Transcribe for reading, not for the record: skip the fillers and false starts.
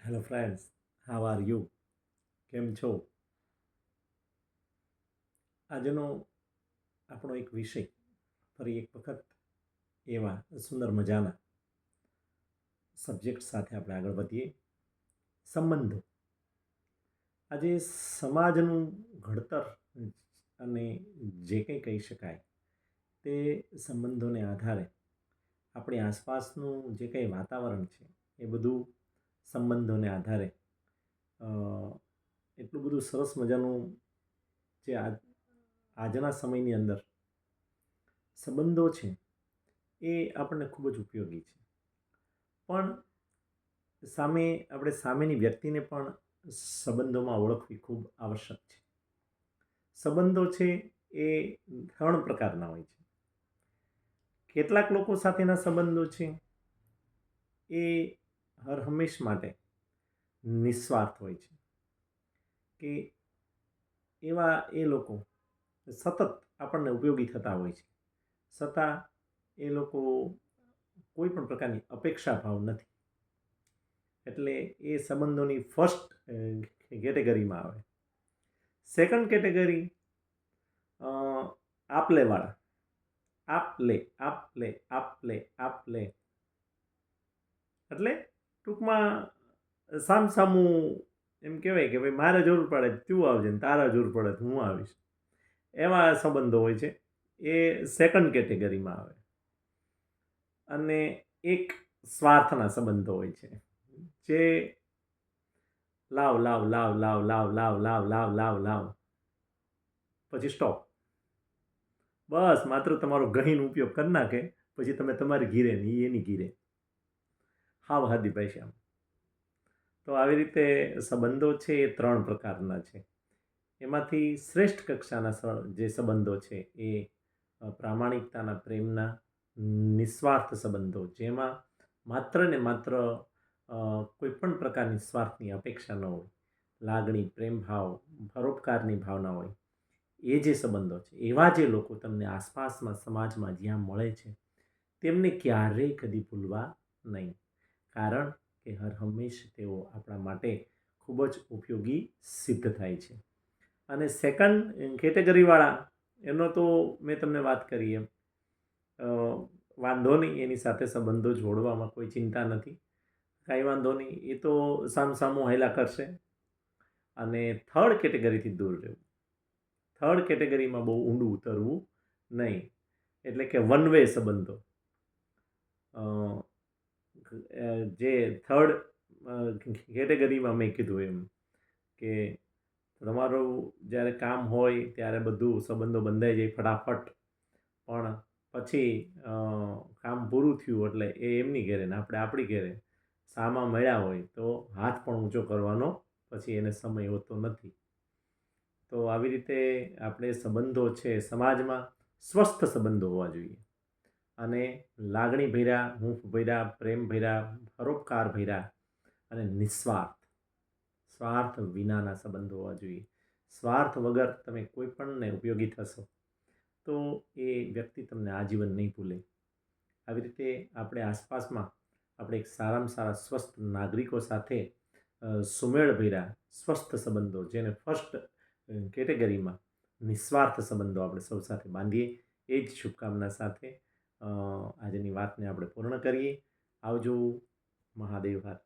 Hello friends, how are you? કેમ છો? આજનો આપણો એક વિષય ફરી એક વખત એવા સુંદર મજાના સબ્જેક્ટ સાથે આપણે આગળ વધીએ. સંબંધો. આજે સમાજનું ઘડતર અને જે કંઈ કહી શકાય તે સંબંધોને આધારે આપણી આસપાસનું જે કંઈ વાતાવરણ છે એ બધું સંબંધોને આધારે અ, એટલું બધું સરસ મજાનું જે આજના સમયની અંદર સંબંધો છે એ આપણને ખૂબ જ ઉપયોગી છે. પણ સામે આપણે સામેની વ્યક્તિને પણ સંબંધોમાં ઓળખવી ખૂબ આવશ્યક છે. સંબંધો છે એ 3 પ્રકારના હોય છે. કેટલાક લોકો સાથેના સંબંધો છે એ હર હંમેશ માટે નિસ્વાર્થ હોય છે, કે એવા એ લોકો સતત આપણને ઉપયોગી થતા હોય છે, છતાં એ લોકો કોઈ પણ પ્રકારની અપેક્ષા ભાવ નથી. એટલે એ સંબંધોની ફર્સ્ટ કેટેગરીમાં આવે. સેકન્ડ કેટેગરી આપલેવાળા. આપલે આપલે આપલે આપલે એટલે ટૂંકમાં સામસામું એમ કહેવાય કે ભાઈ મારે જરૂર પડે તું આવજે ને તારા જરૂર પડે તો હું આવીશ, એવા સંબંધો હોય છે. એ સેકન્ડ કેટેગરીમાં આવે. અને એક સ્વાર્થના સંબંધો હોય છે, જે લાવ લાવ લાવ લાવ લાવ લાવ લાવ લાવ લાવ લાવ પછી સ્ટોપ. બસ માત્ર તમારો ગહીનો ઉપયોગ કરી નાખે, પછી તમે તમારી ઘીરે ને એની ઘીરે. હાવ હાદી ભાષામાં. તો આવી રીતે સંબંધો છે એ 3 પ્રકારના છે. એમાંથી શ્રેષ્ઠ કક્ષાના જે સંબંધો છે એ પ્રામાણિકતાના, પ્રેમના, નિસ્વાર્થ સંબંધો, જેમાં માત્ર ને માત્ર કોઈ પણ પ્રકારની સ્વાર્થની અપેક્ષા ન હોય, લાગણી, પ્રેમ ભાવ, પરોપકારની ભાવના હોય, એ જે સંબંધો છે, એવા જે લોકો તમને આસપાસમાં સમાજમાં જ્યાં મળે છે તેમને ક્યારેય કદી ભૂલવા નહીં. કારણ કે હર હંમેશ તેઓ આપણા માટે ખૂબ જ ઉપયોગી સિદ્ધ થાય છે. અને સેકન્ડ કેટેગરીવાળા, એનો તો મેં તમને વાત કરી એમ, વાંધો નહીં, એની સાથે સંબંધો જોડવામાં કોઈ ચિંતા નથી, કાંઈ વાંધો નહીં, એ તો સામસામું હાલ્યા કરશે. અને થર્ડ કેટેગરીથી દૂર રહેવું. થર્ડ કેટેગરીમાં બહુ ઊંડું ઉતરવું નહીં. એટલે કે વન વે સંબંધો. જે થર્ડ કેટેગરીમાં મેં કીધું એમ કે તમારું જ્યારે કામ હોય ત્યારે બધું સંબંધો બંધાઈ જાય ફટાફટ, પણ પછી કામ પૂરું થયું એટલે એ એમની ઘેરે ને આપણે આપણી ઘેરે સામા મળ્યા હોય તો હાથ પણ ઊંચો કરવાનો પછી એને સમય હોતો નથી. તો આવી રીતે આપણે સંબંધો છે સમાજમાં સ્વસ્થ સંબંધો હોવા જોઈએ, અને લાગણી ભર્યા, હૂંફ ભર્યા, પ્રેમ ભર્યા, પરોપકાર ભર્યા અને નિસ્વાર્થ, સ્વાર્થ વિનાના સંબંધો હોવા જોઈએ. સ્વાર્થ વગર તમે કોઈ પણને ઉપયોગી થશો તો એ વ્યક્તિ તમને આજીવન નહીં ભૂલે. આવી રીતે આપણે આસપાસમાં આપણે એક સારામાં સારા સ્વસ્થ નાગરિકો સાથે સુમેળ ભર્યા સ્વસ્થ સંબંધો, જેને ફર્સ્ટ કેટેગરીમાં નિસ્વાર્થ સંબંધો આપણે સૌ સાથે બાંધીએ, એ જ શુભકામના સાથે આજની વાતને આપણે પૂર્ણ કરીએ. આવજો. મહાદેવ હર.